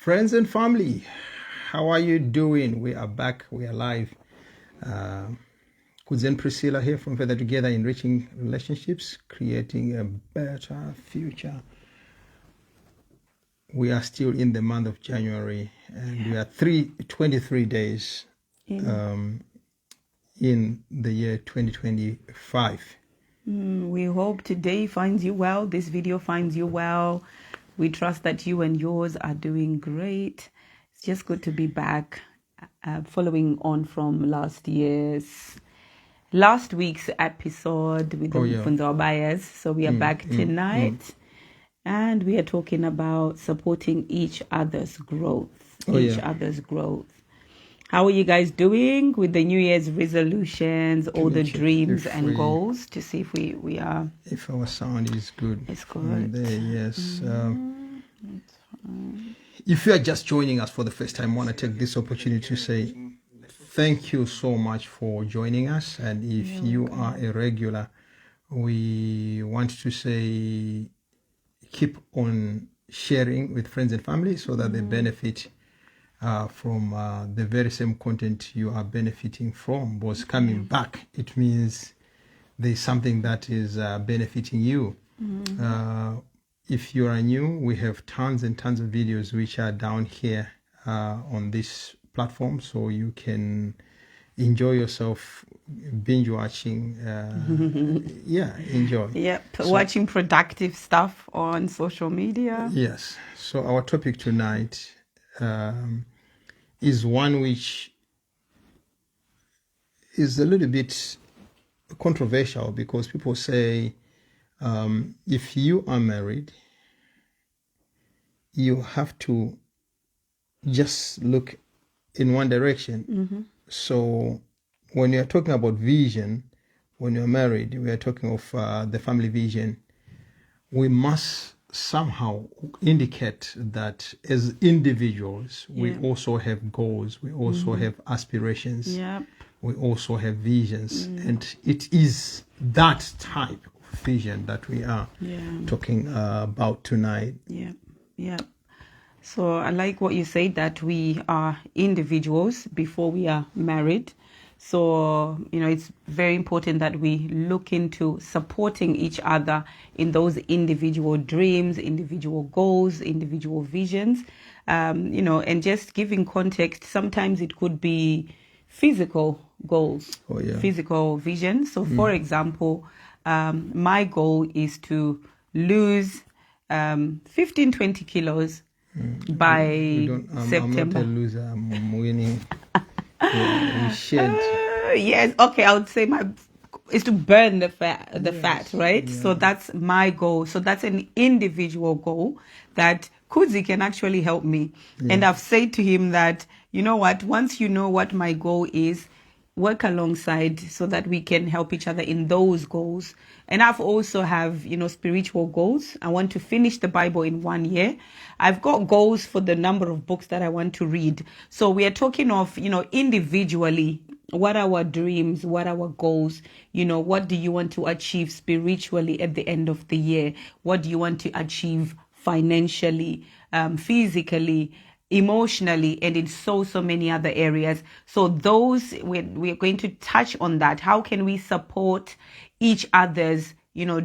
Friends and family, how are you doing? We are back, we are live. Kuzen Priscilla here from Further Together, Enriching Relationships, Creating a Better Future. We are still in the month of January, and we are 23 days in the year 2025. We hope today finds you well. This video finds you well. We trust that you and yours are doing great. It's just good to be back, following on from last week's episode with the Funzo buyers. So we are back tonight, and we are talking about supporting each other's growth. Other's growth. How are you guys doing with the New Year's resolutions, all the dreams and goals, to see if we are... If our sound is good. It's good. There, yes. If you are just joining us for the first time, I want to take this opportunity to say thank you so much for joining us. And if you are a regular, we want to say keep on sharing with friends and family so that they benefit from the very same content you are benefiting from. Was coming back, it means there's something that is benefiting you. If you are new, we have tons and tons of videos which are down here on this platform, so you can enjoy yourself binge watching. Enjoy. Yep, so, watching productive stuff on social media. Yes. So our topic tonight is one which is a little bit controversial, because people say if you are married, you have to just look in one direction. So when you're talking about vision, when you're married, we are talking of the family vision, we must somehow indicate that as individuals, we also have goals, we also have aspirations, we also have visions, and it is that type of vision that we are talking about tonight. So I like what you said, that we are individuals before we are married. So, it's very important that we look into supporting each other in those individual dreams, individual goals, individual visions, and just giving context. Sometimes it could be physical goals, physical vision. So, for example, my goal is to lose 15-20 kilos by September. I'm not a loser, I'm winning. Yes, okay, I would say is to burn the fat, right? So that's my goal. So that's an individual goal that Kuzi can actually help me. And I've said to him that, you know what, once you know what my goal is, work alongside so that we can help each other in those goals. And I've also have, spiritual goals. I want to finish the Bible in 1 year. I've got goals for the number of books that I want to read. So we are talking of, individually, what are our dreams, what are our goals, what do you want to achieve spiritually at the end of the year? What do you want to achieve financially, physically, emotionally, and in so many other areas. So those, we're going to touch on that. How can we support each other's,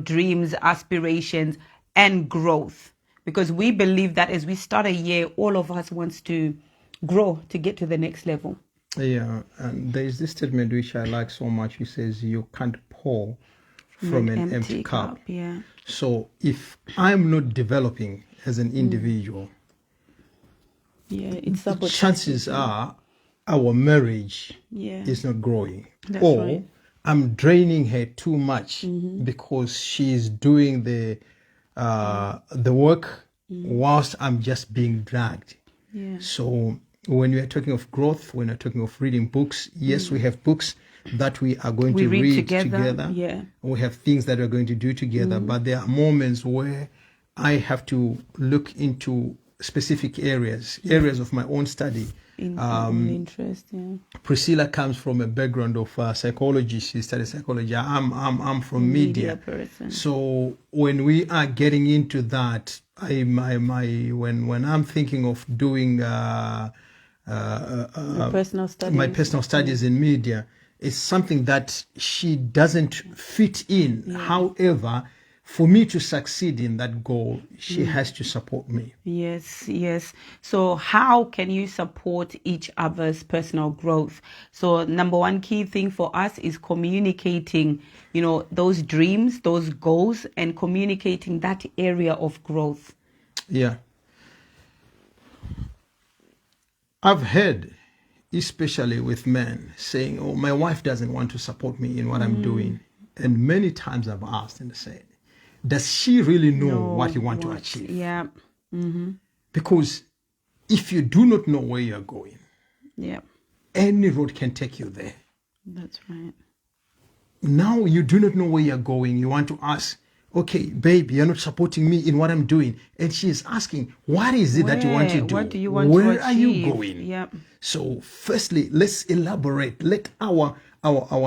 dreams, aspirations, and growth? Because we believe that as we start a year, all of us wants to grow to get to the next level. Yeah, and there's this statement which I like so much. He says, you can't pour from an empty cup. Yeah. So if I'm not developing as an individual, it's chances are our marriage is not growing. That's right. I'm draining her too much because she's doing the work whilst I'm just being dragged. So when we are talking of growth, when we're talking of reading books, yes, we have books that we are going to read together. We have things that we're going to do together, but there are moments where I have to look into specific areas of my own study. Interest, Priscilla comes from a background of psychology. She studied psychology. I'm from media person. So when we are getting into that, when I'm thinking of doing Personal studies. my personal studies in media, it's something that she doesn't fit in. However, for me to succeed in that goal, she has to support me. Yes, yes. So how can you support each other's personal growth? So number one key thing for us is communicating, those dreams, those goals, and communicating that area of growth. Yeah. I've heard, especially with men, saying, "Oh, my wife doesn't want to support me in what I'm doing." And many times I've asked and said, does she really know what you want to achieve? Yeah. Because if you do not know where you're going, Yeah. any road can take you there. That's right. Now you do not know where you're going. You want to ask, okay, babe, you're not supporting me in what I'm doing. And she is asking, what is it that you want to do? What do you want to Where are you achieve? going? Yeah. So firstly, let's elaborate. Let our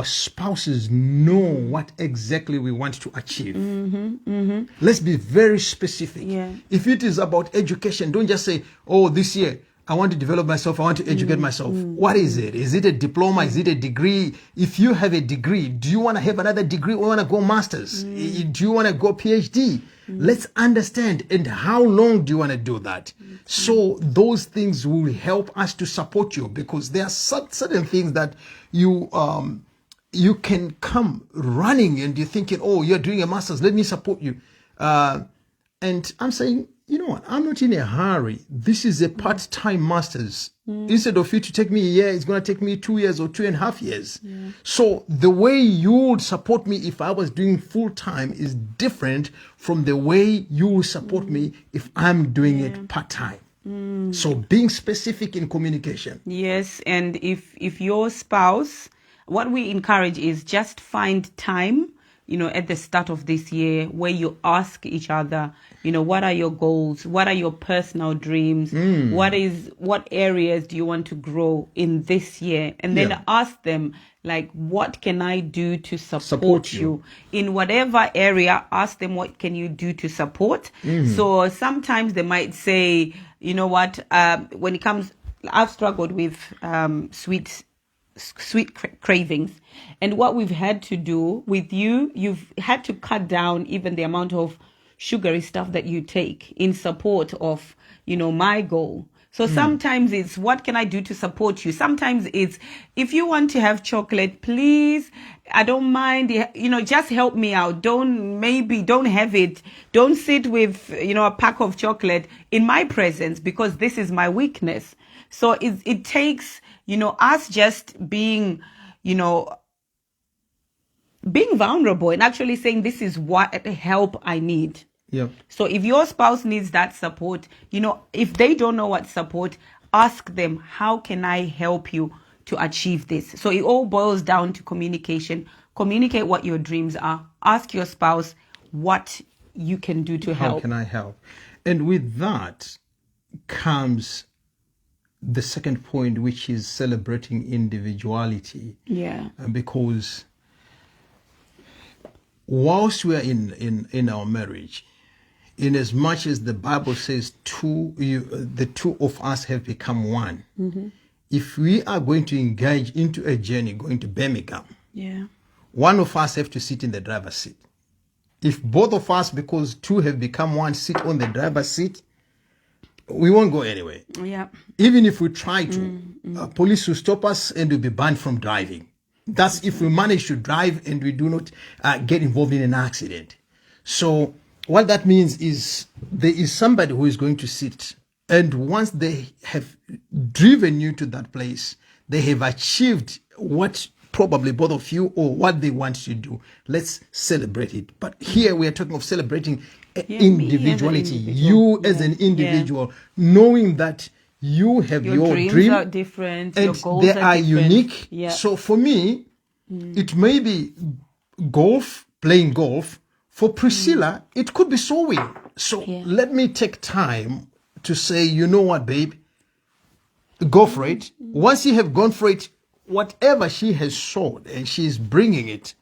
spouses know what exactly we want to achieve. Let's be very specific. Yeah. If it is about education, don't just say, oh, this year I want to develop myself, I want to educate myself. What is it? Is it a diploma? Is it a degree? If you have a degree, do you want to have another degree or want to go masters? Do you want to go PhD? Let's understand. And how long do you want to do that? So those things will help us to support you, because there are certain things that you can come running and you're thinking, oh, you're doing a master's, let me support you. And I'm saying, you know what, I'm not in a hurry. This is a part-time master's. Instead of it to take me a year, it's going to take me 2 years or 2.5 years. So the way you would support me if I was doing full-time is different from the way you will support me if I'm doing it part-time. So being specific in communication. Yes, and if your spouse, what we encourage is just find time, at the start of this year where you ask each other, what are your goals? What are your personal dreams? What areas do you want to grow in this year? And then ask them, like, what can I do to support you? In whatever area, ask them, what can you do to support? So sometimes they might say, you know what, when it comes, I've struggled with sweet cravings, and what we've had to do with you've had to cut down even the amount of sugary stuff that you take in support of my goal. So sometimes it's, what can I do to support you? Sometimes it's, if you want to have chocolate, please, I don't mind, just help me out. Don't have it. Don't sit with, a pack of chocolate in my presence, because this is my weakness. So it takes, us just being, being vulnerable and actually saying, this is what help I need. Yeah. So if your spouse needs that support, if they don't know what support, ask them, how can I help you to achieve this? So it all boils down to communication. Communicate what your dreams are. Ask your spouse what you can do to help. How can I help? And with that comes the second point, which is celebrating individuality. Yeah. Because whilst we are in our marriage, in as much as the Bible says the two of us have become one, if we are going to engage into a journey going to Birmingham, one of us have to sit in the driver's seat. If both of us, because two have become one, sit on the driver's seat, we won't go anywhere. Yeah. Even if we try to, police will stop us and we'll be banned from driving. That's if we manage to drive and we do not get involved in an accident. So what that means is there is somebody who is going to sit, and once they have driven you to that place, they have achieved what probably both of you or what they want to do. Let's celebrate it. But here we are talking of celebrating individuality. You as an individual, knowing that you have your dreams dream are different, and your goals they are are different. unique. Yeah. So for me, it may be golf, playing golf. For Priscilla, it could be sewing. So let me take time to say, you know what, babe, go for it. Once you have gone for it, whatever she has sewed and she is bringing it,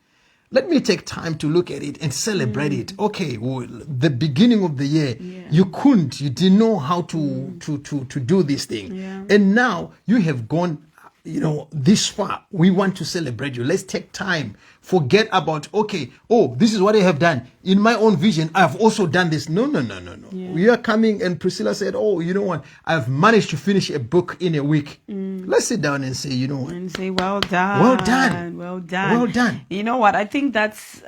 let me take time to look at it and celebrate it. Okay, well, the beginning of the year, you didn't know how to do this thing. Yeah. And now you have gone, this far. We want to celebrate you. Let's take time. Forget about, okay, this is what I have done. In my own vision, I've also done this. No. Yeah. We are coming, and Priscilla said, you know what? I've managed to finish a book in a week. Let's sit down and say, you know what? And say, well done. Well done. Well done. Well done. You know what? I think that's,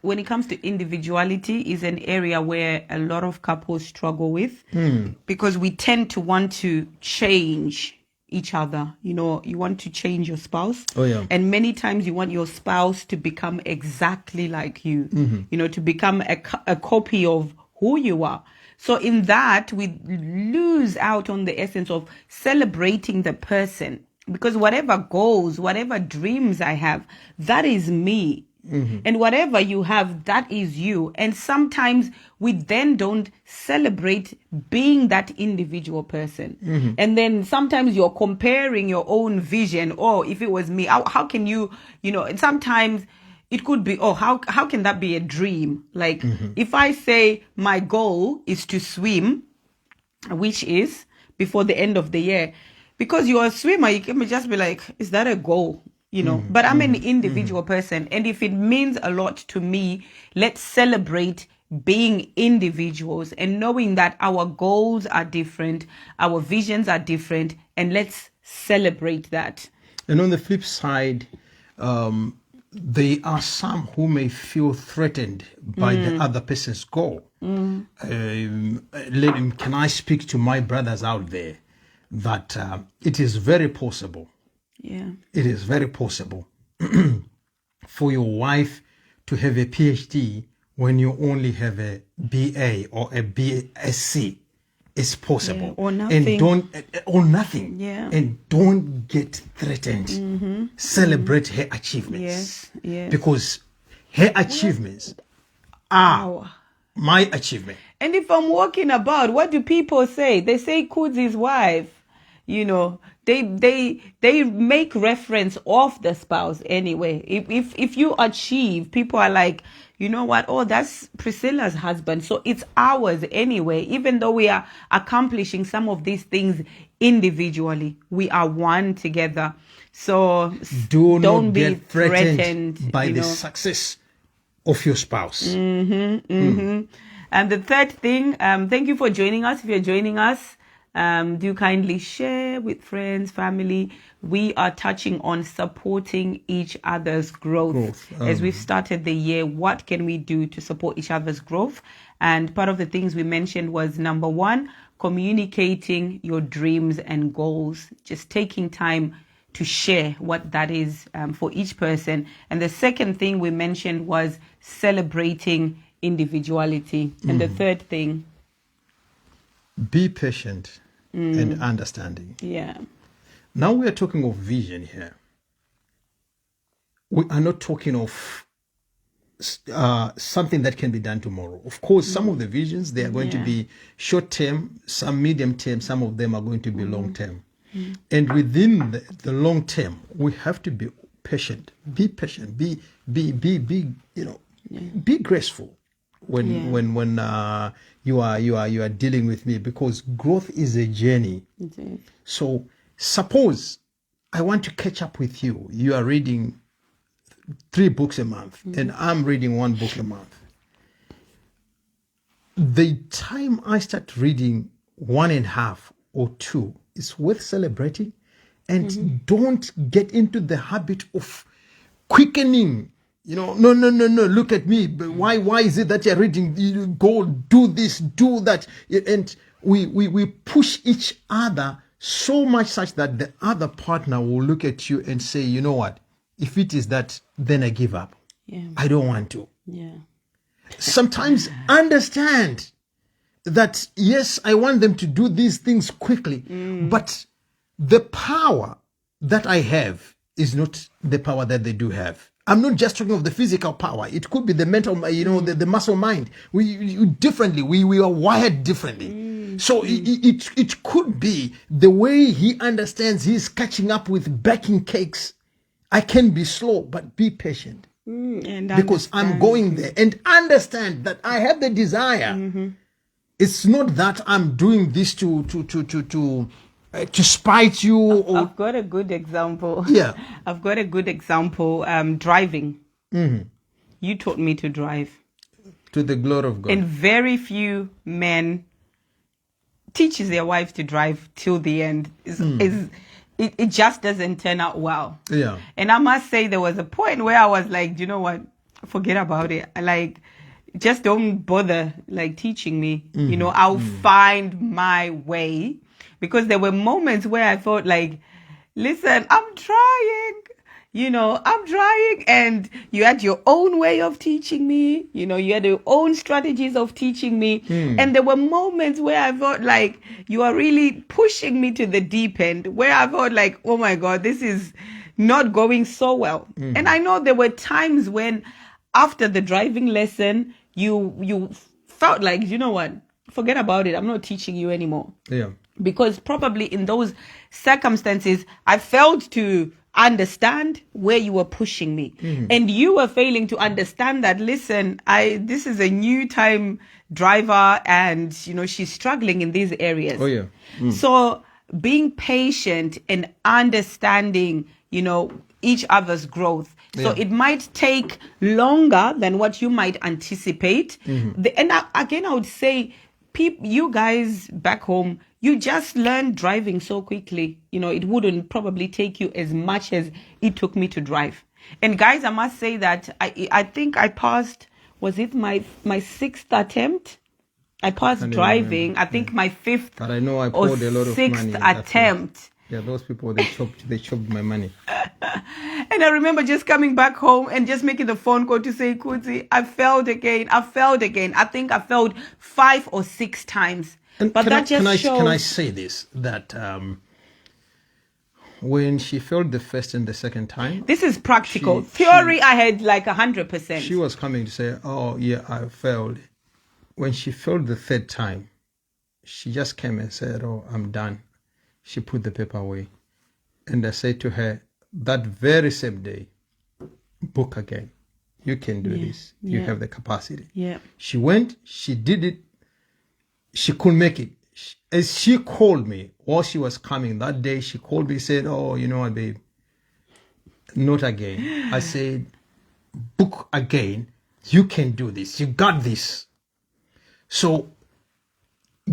when it comes to individuality, is an area where a lot of couples struggle with, because we tend to want to change each other. You want to change your spouse. Oh, yeah. And many times you want your spouse to become exactly like you, to become a copy of who you are. So in that, we lose out on the essence of celebrating the person, because whatever goals, whatever dreams I have, that is me. And whatever you have, that is you. And sometimes we then don't celebrate being that individual person. And then sometimes you're comparing your own vision. Oh, if it was me, how can you, and sometimes it could be, how can that be a dream? Like, if I say my goal is to swim, which is before the end of the year, because you're a swimmer, you can just be like, is that a goal? But I'm an individual person. And if it means a lot to me, let's celebrate being individuals and knowing that our goals are different, our visions are different, and let's celebrate that. And on the flip side, there are some who may feel threatened by the other person's goal. Can I speak to my brothers out there that it is very possible. Yeah. It is very possible for your wife to have a PhD when you only have a BA or a BSc. It's possible. Yeah, or nothing. Or nothing. Yeah. And don't get threatened. Celebrate her achievements. Yes. Because her achievements are my achievement. And if I'm walking about, what do people say? They say Kudzi's wife. They make reference of the spouse anyway. If you achieve, people are like, you know what? Oh, that's Priscilla's husband. So it's ours anyway. Even though we are accomplishing some of these things individually, we are one together. So don't be get threatened by the success of your spouse. And the third thing, thank you for joining us. If you're joining us, do kindly share with friends, family. We are touching on supporting each other's growth. As we've started the year, what can we do to support each other's growth? And part of the things we mentioned was, number one, communicating your dreams and goals, just taking time to share what that is for each person. And the second thing we mentioned was celebrating individuality. And the third thing, be patient and understanding. Yeah. Now we are talking of vision here. We are not talking of something that can be done tomorrow. Of course, some of the visions, they are going to be short term, some medium term, some of them are going to be long term. And within the long term, we have to be patient. Be patient. Be graceful when you are dealing with me, because growth is a journey. So suppose I want to catch up with you. You are reading 3 books a month and I'm reading 1 book a month. The time I start reading 1.5 or 2, it's worth celebrating. And don't get into the habit of quickening. No, look at me. Why is it that you're reading? Go do this, do that. And we push each other so much such that the other partner will look at you and say, you know what? If it is that, then I give up. Yeah. I don't want to. Yeah. Sometimes understand that, yes, I want them to do these things quickly, but the power that I have is not the power that they do have. I'm not just talking of the physical power. It could be the mental, the muscle mind. We differently. We are wired differently. So it could be the way he understands he's catching up with baking cakes. I can be slow, but be patient. And because I'm going there, and understand that I have the desire. It's not that I'm doing this to spite you. Or I've got a good example. Yeah. I've got a good example. Driving. You taught me to drive. to the glory of God. And very few men teaches their wives to drive till the end. It just doesn't turn out well. Yeah. And I must say there was a point where I was like, you know what? Forget about it. Like, just don't bother like teaching me. You know, I'll find my way. Because there were moments where I thought like, listen, I'm trying. You know, I'm trying, and you had your own way of teaching me. You know, you had your own strategies of teaching me. And there were moments where I felt like you are really pushing me to the deep end, where I felt like, oh my God, this is not going so well. And I know there were times when after the driving lesson, you felt like, you know what, forget about it. I'm not teaching you anymore. Yeah. Because probably in those circumstances, I failed to understand where you were pushing me, and you were failing to understand that, listen, this is a new time driver, and you know she's struggling in these areas. Oh yeah. So being patient and understanding, you know, each other's growth. So Yeah. it might take longer than what you might anticipate. Again, I would say, you guys back home, you just learned driving so quickly. You know, it wouldn't probably take you as much as it took me to drive. And guys, I must say that I think I passed, was it my sixth attempt? I passed Can't even driving. remember. I think my fifth But I know I or poured a lot of sixth money. That attempt. Yeah, those people they chopped my money. And I remember just coming back home and just making the phone call to say, Kuti, I failed again. I think I failed 5 or 6 times. And But that just shows. can I say this, that when she failed the first and the second time, This is practical. She- Theory, I had like 100%. she was coming to say, "Oh yeah, I failed." When she failed the third time, she just came and said, "Oh, I'm done." She put the paper away, and I said to her that very same day, "Book again. You can do this. You yeah. have the capacity." Yeah. She went. She did it. She couldn't make it. As she called me while she was coming that day, she called me, said, "Oh, you know what, babe? Not again." I said, "Book again. You can do this. You got this." So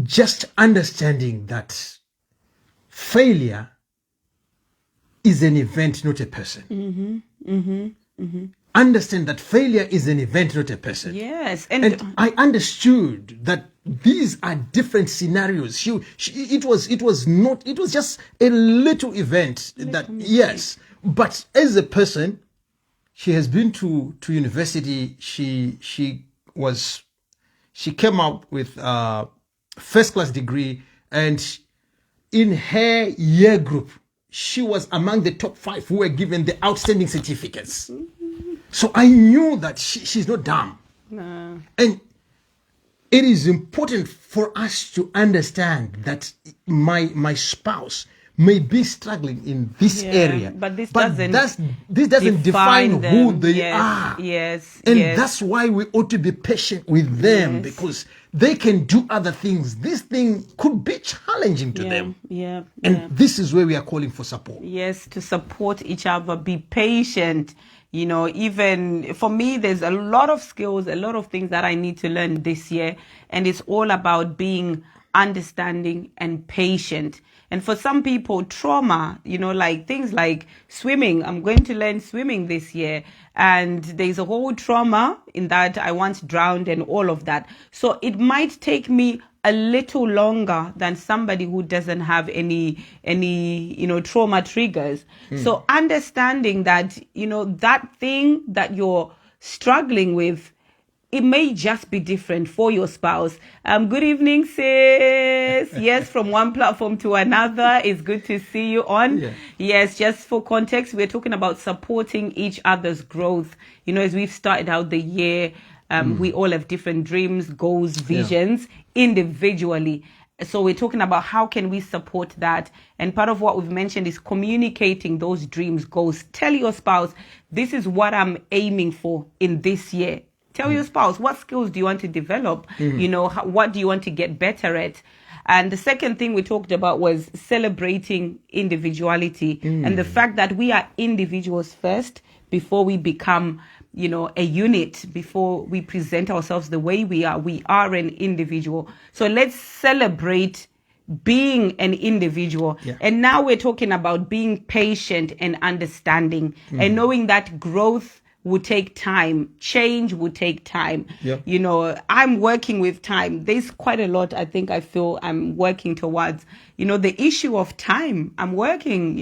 just understanding that failure is an event, not a person. Understand that failure is an event, not a person. Yes. And I understood that these are different scenarios. It was just a little event yes. But as a person, she has been to university. She came out with a first class degree, and in her year group, she was among the top 5 who were given the outstanding certificates. So I knew that she's not dumb. No. And it is important for us to understand that my spouse may be struggling in this area, but this doesn't define who them. they are. Yes. And yes. that's why we ought to be patient with them, Yes. because they can do other things. This thing could be challenging to them. Yeah. And this is where we are calling for support. Yes, to support each other, be patient. You know, even for me, there's a lot of skills, a lot of things that I need to learn this year. And it's all about being understanding and patient. And for some people, trauma, you know, like things like swimming. I'm going to learn swimming this year. And there's a whole trauma in that I once drowned and all of that. So it might take me a little longer than somebody who doesn't have any you know, trauma triggers. So understanding that, you know, that thing that you're struggling with, it may just be different for your spouse. Good evening, sis. Yes, from one platform to another. It's good to see you on. Yeah. Yes, just for context, we're talking about supporting each other's growth. You know, as we've started out the year, we all have different dreams, goals, visions individually. So we're talking about how can we support that. And part of what we've mentioned is communicating those dreams, goals. Tell your spouse, this is what I'm aiming for in this year. Tell your spouse, what skills do you want to develop? What do you want to get better at? And the second thing we talked about was celebrating individuality and the fact that we are individuals first before we become, a unit, before we present ourselves the way we are. We are an individual. So let's celebrate being an individual. Yeah. And now we're talking about being patient and understanding and knowing that growth would take time, change would take time. Yep. I'm working with time. There's quite a lot I think I feel I'm working towards. The issue of time. I'm working,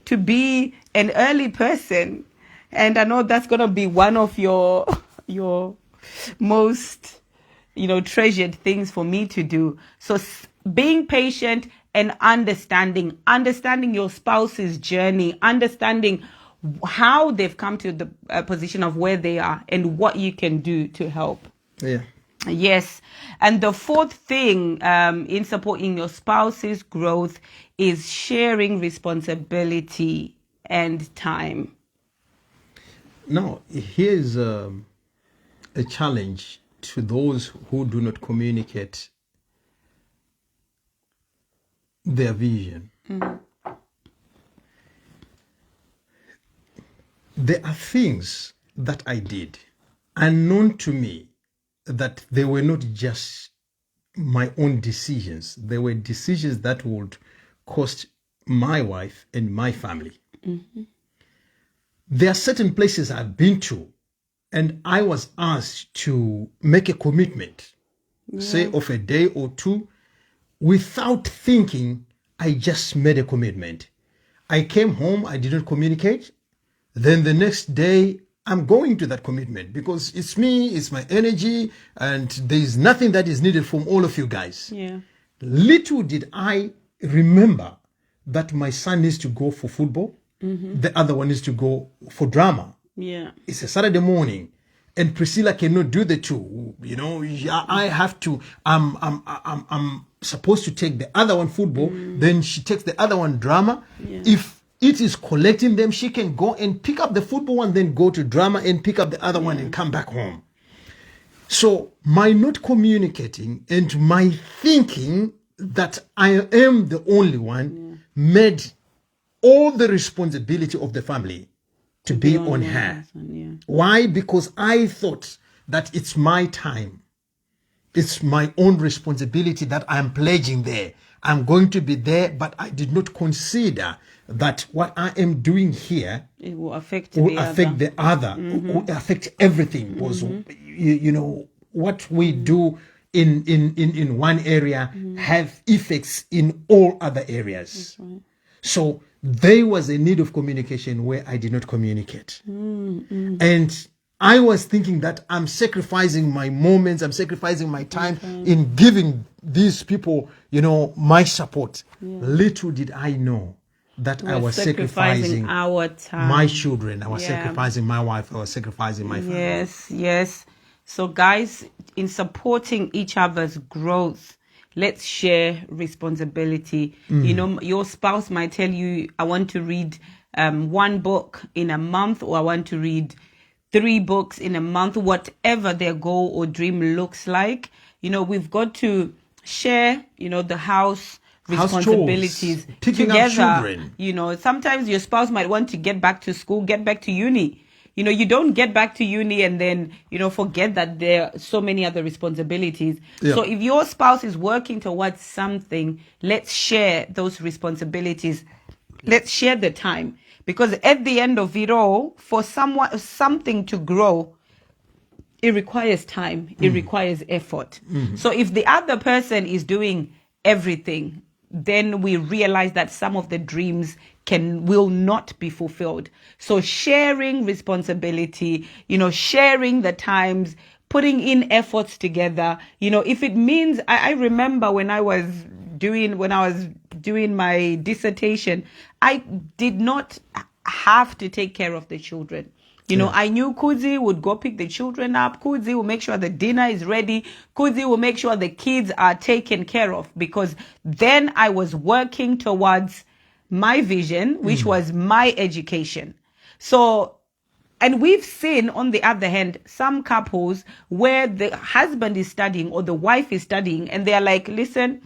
to be an early person. And I know that's going to be one of your most, treasured things for me to do. So being patient and understanding your spouse's journey, understanding how they've come to the position of where they are and what you can do to help. Yeah. Yes. And the fourth thing in supporting your spouse's growth is sharing responsibility and time. Now, here's a challenge to those who do not communicate their vision. There are things that I did unknown to me that they were not just my own decisions. They were decisions that would cost my wife and my family. There are certain places I've been to and I was asked to make a commitment, say of a day or two. Without thinking, I just made a commitment. I came home, I didn't communicate. Then the next day, I'm going to that commitment because it's me, it's my energy, and there's nothing that is needed from all of you guys. Yeah. Little did I remember that my son needs to go for football. The other one needs to go for drama. Yeah. It's a Saturday morning, and Priscilla cannot do the two. I have to. I'm supposed to take the other one football. Then she takes the other one drama. Yeah. If it is collecting them, she can go and pick up the football one, then go to drama and pick up the other one and come back home. So my not communicating and my thinking that I am the only one made all the responsibility of the family to be on her. Why? Because I thought that it's my time. It's my own responsibility that I'm pledging there. I'm going to be there, but I did not consider that what I am doing here It will affect the other, will affect everything. Because what we do in one area have effects in all other areas. Right. So there was a need of communication where I did not communicate. And I was thinking that I'm sacrificing my moments, I'm sacrificing my time in giving these people, my support. Little did I know that I was sacrificing our time. My children. I was sacrificing my wife. I was sacrificing my family. Yes. So guys, in supporting each other's growth, let's share responsibility. Your spouse might tell you, I want to read one book in a month, or I want to read 3 books in a month, whatever their goal or dream looks like. We've got to share, the house responsibilities picking together. Up children. Sometimes your spouse might want to get back to school, get back to uni. You don't get back to uni and then, forget that there are so many other responsibilities. Yeah. So if your spouse is working towards something, let's share those responsibilities. Let's share the time. Because at the end of it all, for something to grow, it requires time. It requires effort. So if the other person is doing everything, then we realize that some of the dreams will not be fulfilled. So sharing responsibility, sharing the times, putting in efforts together, if it means, I remember when I was doing my dissertation, I did not have to take care of the children. You know, Yeah. I knew Kuzi would go pick the children up. Kuzi will make sure the dinner is ready. Kuzi will make sure the kids are taken care of, because then I was working towards my vision, which was my education. So, and we've seen, on the other hand, some couples where the husband is studying or the wife is studying, and they're like, listen,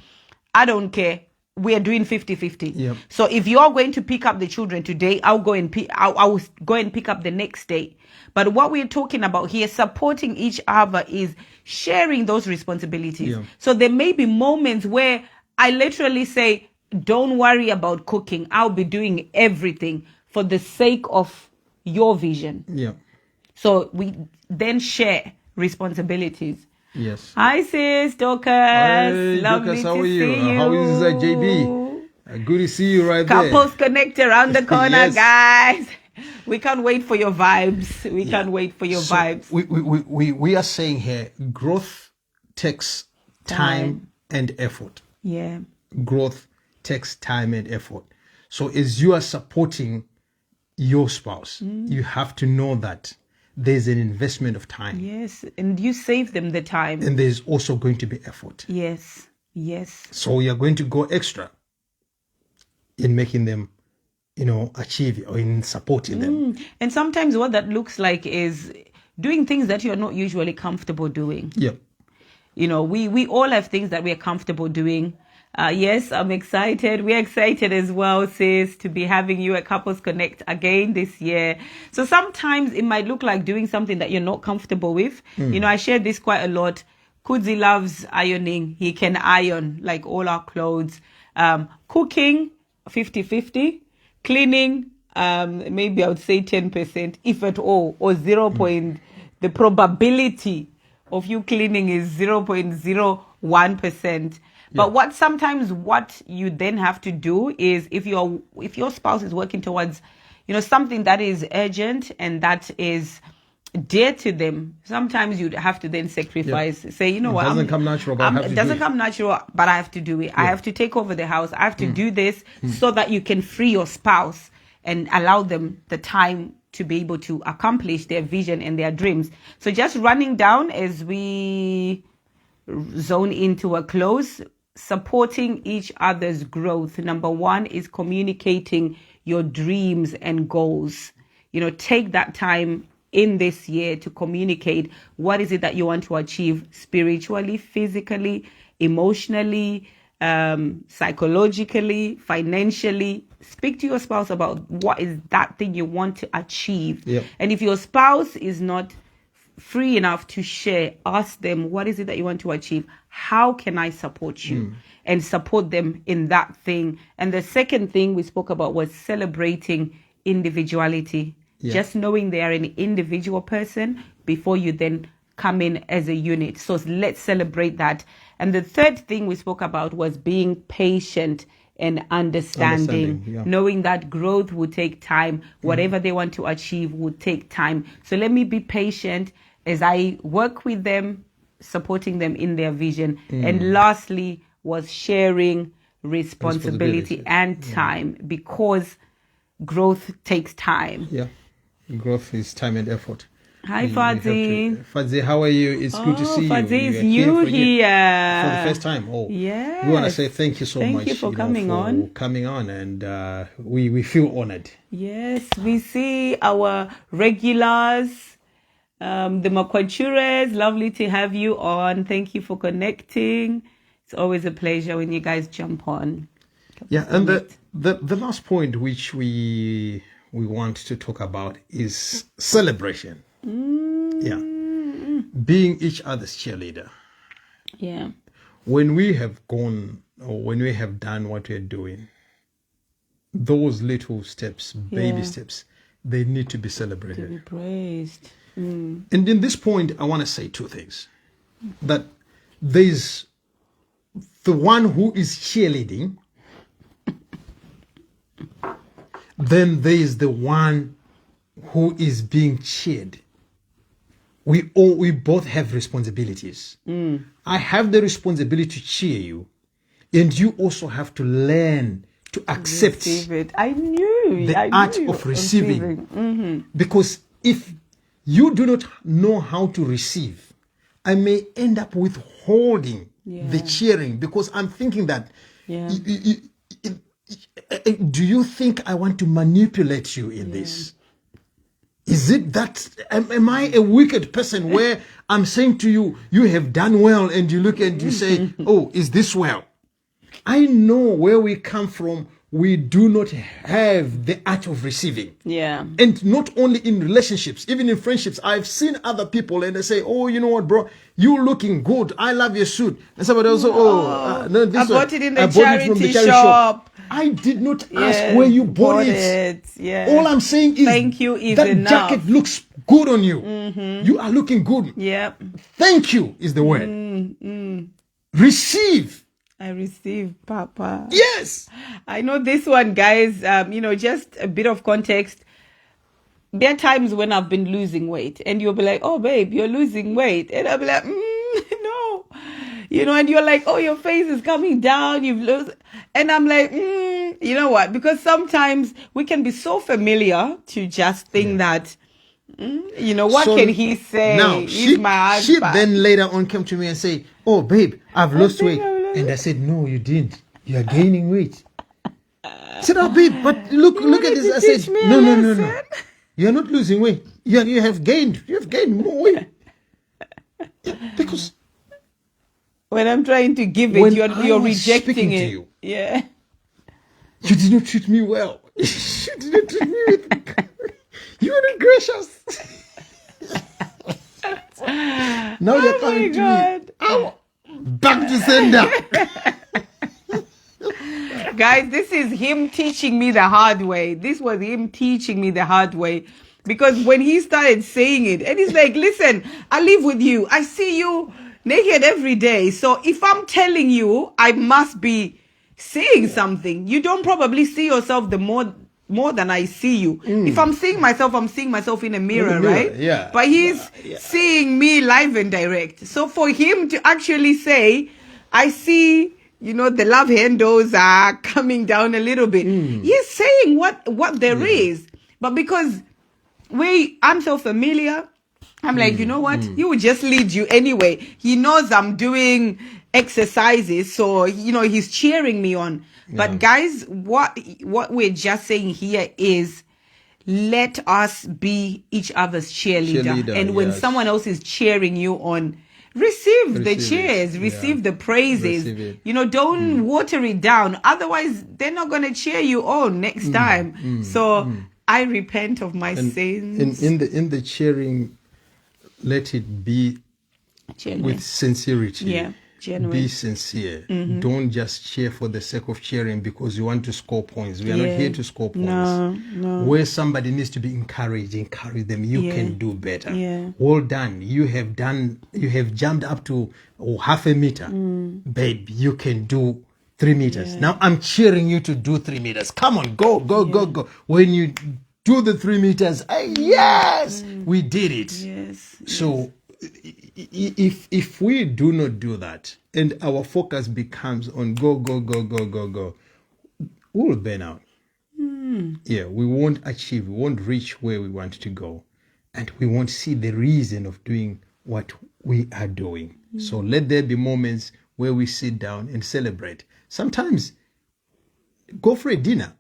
I don't care. We are doing 50-50. Yep. So if you're going to pick up the children today, I'll go and pick up the next day. But what we're talking about here, supporting each other, is sharing those responsibilities. Yeah. So there may be moments where I literally say, don't worry about cooking. I'll be doing everything for the sake of your vision. Yeah. So we then share responsibilities. Yes. Hi, sis, Dorcas. Hey, Lovely Dorcas, how to are you? see you. How is JB? Good to see you right there. Couples Connect around the corner, Yes. guys. We can't wait for your vibes. We can't wait for your So vibes. we are saying here, growth takes time and effort. Yeah. Growth takes time and effort. So as you are supporting your spouse, you have to know that there's an investment of time, Yes. And you save them the time. and there's also going to be effort. Yes. Yes. So you're going to go extra in making them, achieve, or in supporting them. And sometimes what that looks like is doing things that you're not usually comfortable doing. Yeah. You know, we all have things that we're comfortable doing. Yes, I'm excited. We're excited as well, sis, to be having you at Couples Connect again this year. So sometimes it might look like doing something that you're not comfortable with. You know, I share this quite a lot. Kudzi loves ironing. He can iron like all our clothes. Cooking, 50-50. Cleaning, maybe I would say 10%, if at all, or 0. The probability of you cleaning is 0.01%. But what you then have to do is, if your spouse is working towards, something that is urgent and that is dear to them, sometimes you'd have to then sacrifice. Say, you know It what? doesn't come natural, but I have to it do doesn't it. come natural, but I have to do it. I have to take over the house. I have to do this so that you can free your spouse and allow them the time to be able to accomplish their vision and their dreams. So just running down as we zone into a close, supporting each other's growth. Number one is communicating your dreams and goals. Take that time in this year to communicate what is it that you want to achieve spiritually, physically, emotionally, psychologically, financially. Speak to your spouse about what is that thing you want to achieve. Yep. And if your spouse is not free enough to share, ask them, what is it that you want to achieve? How can I support you? And support them in that thing. And the second thing we spoke about was celebrating individuality. Yeah. Just knowing they are an individual person before you then come in as a unit. So let's celebrate that. And the third thing we spoke about was being patient and understanding, yeah. knowing that growth will take time. Whatever they want to achieve will take time. So let me be patient as I work with them, supporting them in their vision. And lastly was sharing responsibility and time, because growth takes time. Yeah. Growth is time and effort. Hi, You have to- Fadzi. Fadzi, how are you? It's good to see you. Fadzi We is are new for you here. for the first time. Oh, Yes. We want to say thank you so Thank much. you for for coming on. coming on, and we feel honored. Yes, we see our regulars, the Makwachures. Lovely to have you on. Thank you for connecting. It's always a pleasure when you guys jump on. Yeah, and the last point which we want to talk about is celebration. Yeah, being each other's cheerleader. Yeah. When we have gone, or when we have done what we're doing, those little steps, baby Yeah. steps, they need to be To celebrated. be praised. And in this point, I want to say two things. That there's the one who is cheerleading, then there is the one who is being cheered. We both have responsibilities. I have the responsibility to cheer you, and you also have to learn to accept Receive it. I knew. the I art knew of receiving. Because if you do not know how to receive, I may end up withholding the cheering because I'm thinking that, do you think I want to manipulate you in this? Is it that, am I a wicked person where I'm saying to you, you have done well, and you look and you say, oh, is this well? I know where we come from. We do not have the art of receiving. Yeah. And not only in relationships, even in friendships. I've seen other people and they say, oh, you know what, bro? You looking good. I love your suit. And somebody else, no, this I one, bought it in the I bought it from charity the charity shop. I did not ask where you bought it. Yeah. All I'm saying is thank you is that enough. jacket looks good on you. You are looking good. Yeah. Thank you is the word. Receive. I receive, Papa. Yes. I know this one, guys. Just a bit of context. There are times when I've been losing weight, and you'll be like, "Oh, babe, you're losing weight," and I'll be like, "No," and you're like, "Oh, your face is coming down. You've lost," and I'm like, "You know what?" Because sometimes we can be so familiar to just think that. What So can he say? Now, He's my she husband. then later on came to me and say, oh, babe, I've lost weight. And I said, no, you didn't. You are gaining weight. I said, oh, babe, but look at this. I said, no. You are not losing weight. You have gained more weight. Because when I'm trying to give it, when you're I was rejecting speaking it. to you, Yeah. you did not treat me well. You did not treat me with... You were not gracious. Now you're coming to me. Oh, back to sender. Guys, this is him teaching me the hard way. This was him teaching me the hard way. Because when he started saying it, and he's like, listen, I live with you. I see you naked every day. So if I'm telling you, I must be seeing something. You don't probably see yourself more than I see you. If I'm seeing myself in a mirror, right? Yeah. But he's seeing me live and direct. So for him to actually say, I see, the love handles are coming down a little bit. He's saying what there is. But because I'm so familiar, I'm like, you know what? He will just lead you anyway. He knows I'm doing exercises, so he's cheering me on. But guys, what we're just saying here is let us be each other's cheerleader. And when someone else is cheering you on, receive the cheers, receive the praises. Don't water it down. Otherwise, they're not going to cheer you on next time. So I repent of my sins. In the cheering, let it be Genuine. with sincerity. Yeah. Genuine. Be sincere. Don't just cheer for the sake of cheering because you want to score points. We are not here to score points. No. Where somebody needs to be encouraged, encourage them. You can do better. Yeah. Well done. You have jumped up to half a meter. Babe, you can do 3 meters. Now I'm cheering you to do 3 meters. Come on, go. When you do the 3 meters, yes, we did it. Yes. So if we do not do that and our focus becomes on go, we'll burn out. Yeah, we won't reach where we want to go, and we won't see the reason of doing what we are doing. So let there be moments where we sit down and celebrate. Sometimes go for a dinner.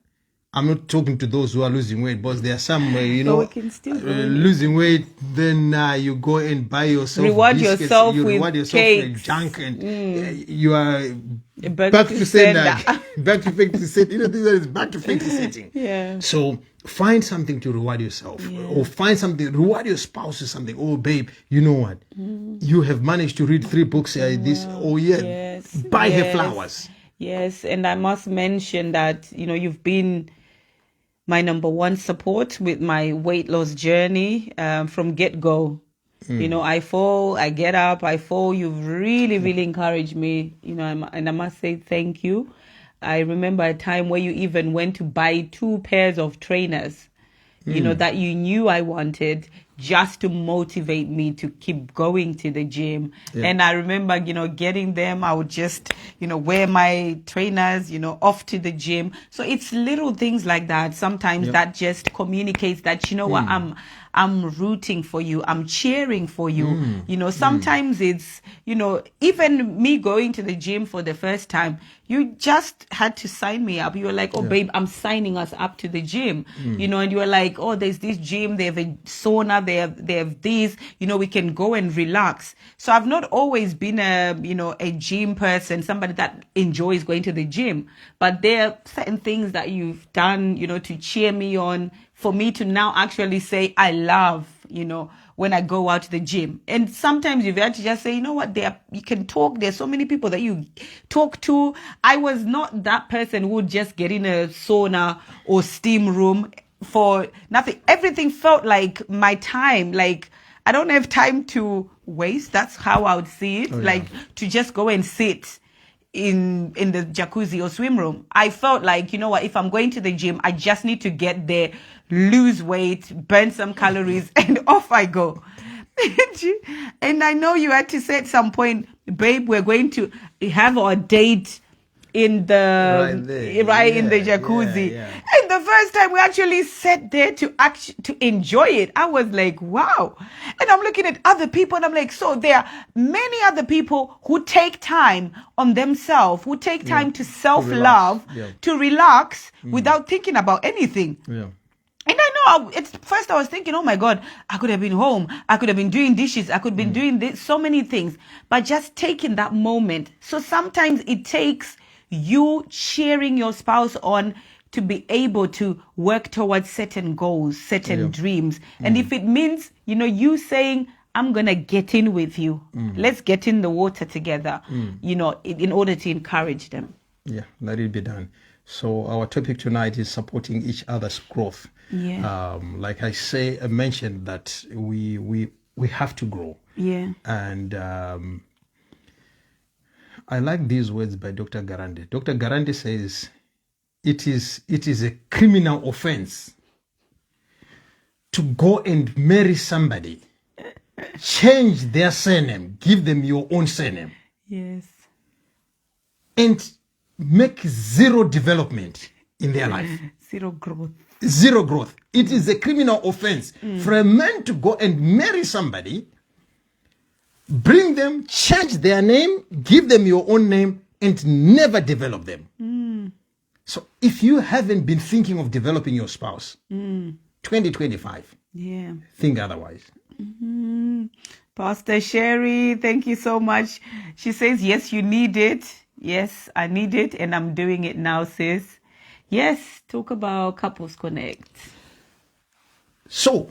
I'm not talking to those who are losing weight, but there are some, we can still losing weight. Then you go and buy yourself reward biscuits, yourself you with reward yourself cakes. with junk, and you are Back to sender. back to factory setting. This is back to factory setting. Yeah. So find something to reward yourself, or find something, reward your spouse with something. Oh, babe, you know what? You have managed to read 3 books. Buy her flowers. Yes, and I must mention that you've been my number one support with my weight loss journey from get-go. I fall, I get up, I fall. You've really, really encouraged me, and I must say thank you. I remember a time where you even went to buy 2 pairs of trainers, that you knew I wanted, just to motivate me to keep going to the gym. Yeah. And I remember, getting them. I would just, wear my trainers, off to the gym. So it's little things like that sometimes that just communicates that, what, I'm rooting for you. I'm cheering for you. You know, sometimes it's, you know, even me going to the gym for the first time, you just had to sign me up. You were like, oh, babe, I'm signing us up to the gym. You know, and you were like, oh, there's this gym, they have a sauna, they have this, you know, we can go and relax. So I've not always been a, you know, a gym person, somebody that enjoys going to the gym. But there are certain things that you've done, you know, to cheer me on, for me to now actually say, I love, you know, when I go out to the gym. And sometimes you've had to just say, you know what, you can talk. There's so many people that you talk to. I was not that person who would just get in a sauna or steam room for nothing. Everything felt like my time. Like, I don't have time to waste. That's how I would see it. Like, to just go and sit in the jacuzzi or swim room. I felt like, you know what, if I'm going to the gym, I just need to get there, lose weight, burn some calories, and off I go. And I know you had to say at some point, babe, we're going to have our date in the in the jacuzzi. And the first time we actually sat there to enjoy it, I was like, wow. And I'm looking at other people and I'm like, so there are many other people who take time on themselves, who take time to self-love, to relax without thinking about anything. And I know first I was thinking, oh my God, I could have been home. I could have been doing dishes. I could have been doing this, so many things, but just taking that moment. So sometimes it takes you cheering your spouse on to be able to work towards certain goals, certain dreams. And if it means, you know, you saying, I'm going to get in with you. Let's get in the water together, you know, in order to encourage them. Yeah, let it be done. So our topic tonight is supporting each other's growth. Like I mentioned that we have to grow. And I like these words by Dr. Garande. Dr. Garande says, it is a criminal offense to go and marry somebody, change their surname, give them your own surname. And make zero development in their life. Zero growth. Zero growth. It is a criminal offense for a man to go and marry somebody, bring them, change their name, give them your own name, and never develop them. So if you haven't been thinking of developing your spouse, 2025, think otherwise. Pastor Sherry, thank you so much. She says, yes, you need it. Yes, I need it, and I'm doing it now, sis. Yes, talk about Couples Connect. So,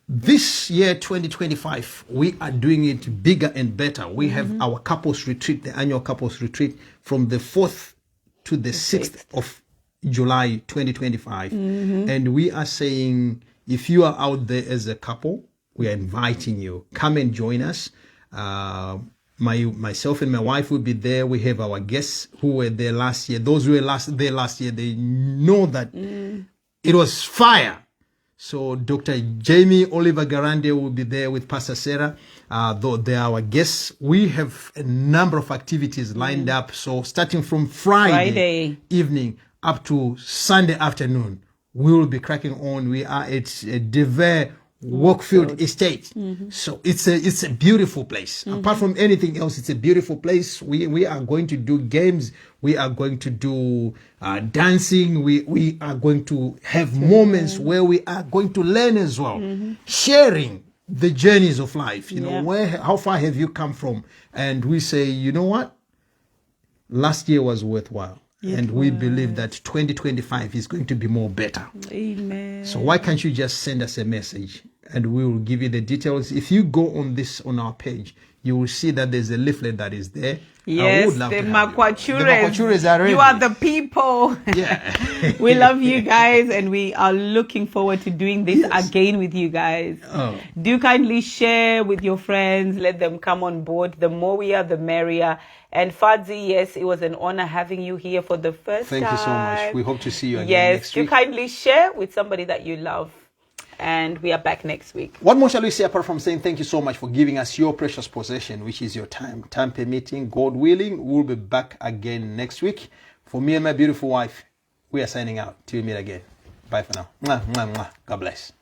this year, 2025, we are doing it bigger and better. We have our couples retreat, the annual couples retreat, from the 4th to the 6th of July, 2025. And we are saying, if you are out there as a couple, we are inviting you. Come and join us. Myself and my wife will be there. We have our guests who were there last year. Those who were there last year, they know that it was fire. So Dr. Jamie Oliver Garande will be there with Pastor Sarah. Though they are our guests, we have a number of activities lined up. So starting from Friday evening up to Sunday afternoon, we will be cracking on. We are at Devere Walkfield Estate. So it's a beautiful place. Apart from anything else, it's a beautiful place. We are going to do games. We are going to do dancing. We are going to have moments where we are going to learn as well, sharing the journeys of life. You know, how far have you come from? And we say, you know what? Last year was worthwhile. And we believe that 2025 is going to be more better. Amen. So why can't you just send us a message and we will give you the details? If you go on our page, you will see that there's a leaflet that is there. Yes, the Makwachures are ready. You are the people. Yeah. We love you guys, and we are looking forward to doing this again with you guys. Do kindly share with your friends. Let them come on board. The more we are, the merrier. And Fadzi, yes, it was an honor having you here for the first time. Thank you so much. We hope to see you again next week. Do kindly share with somebody that you love. And we are back next week. What more shall we say apart from saying thank you so much for giving us your precious possession, which is your time. Time permitting, God willing, we'll be back again next week. For me and my beautiful wife, we are signing out. Till we meet again. Bye for now. Mwah, mwah, mwah. God bless.